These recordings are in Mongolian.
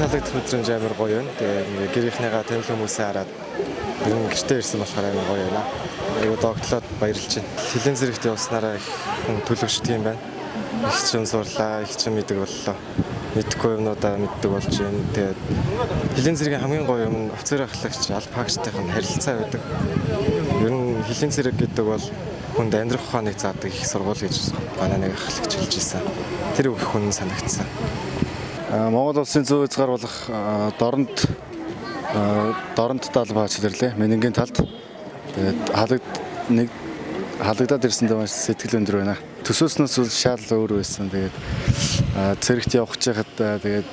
таалагдах мэдрэмж амар гоё байна. Тэгээ гэрийнхнийгаа танил хүмүүсээ хараад гэртээ ирсэн болохоор амар гоё байна. Айгуу догтлоод баярлж байна. Хилийн зэрэгт явснараа их хүн төлөвшдөг юм байна. Их чинь сурлаа, их чинь мэддэг боллоо. Мэдхгүй юмнуудаа мэддэг болж байна. Тэгээд хилийн зэргийн хамгийн гоё юм нь офицер ахлагч албаагчтайхан харилцаа байдаг. Ер нь хилийн зэрэг гэдэг бол хүнд амьдрах ухааныг заадаг их сургууль гэж манай нэг ахлагч хэлж ирсэн. Тэр үг хүн санагдсан. Монгол улсын зүүн хязгаар болох дорнод талбайч ирлээ. Менингийн талд. Тэгээд халагдаад ирсэндээ маш сэтгэл өндөр байна. Төсөөснөөс үл шал өөр байсан. Тэгээд цэрэгт явах чахад тэгээд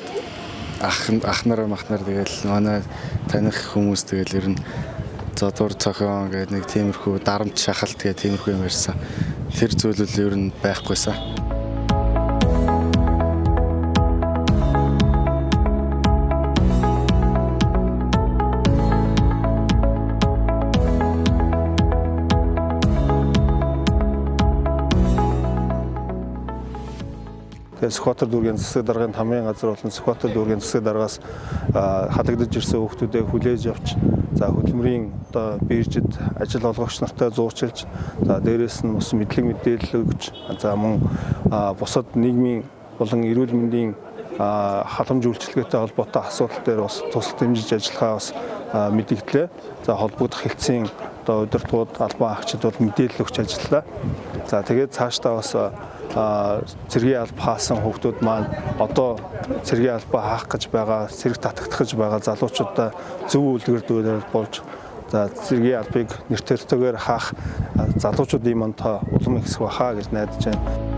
ах нар тэгээд манай таних хүмүүс тэгээд ер нь задуур цохион гэдэг нэг тиймэрхүү дарамт шахалт гэдэг тиймэрхүү юм ярьсан. Тэр зүйлүүд ер нь байхгүйсэн. Тэгээд Сүхбаатар дүүргийн засаг даргын хамгийн газар болон Сүхбаатар дүүргийн засаг даргаас халагдаж ирсэн хүүхдүүдээ хүлээж авч хөдөлмөрийн одоо биржид ажил олгогч нартай зуучилж дээрээс нь бас мэдлэг мэдээлэл өгч мөн бусад нийгмийн болон эрүүл мэндийн халамж үйлчилгээтэй холбоотой асуудал дээр бас тусал дэмжиж ажиллахаа бас мэдгдлээ. Холбогдох хэлтсийн одоо удирдлагууд албан агчид бол мэдээлэл өгч ажиллалаа. Тэгээд цаашдаа бас цэргийн алба хаасан хүүхдүүд маань одоо цэргийн албаа хаах гэж байгаа, цэрэг татагдах гэж байгаа залуучуудаа зөв үлгэрдүүлэлт болж цэргийн албыг нэр төртөөр хаах залуучуудын мантаа улам ихсэх баха гэж найдаж байна.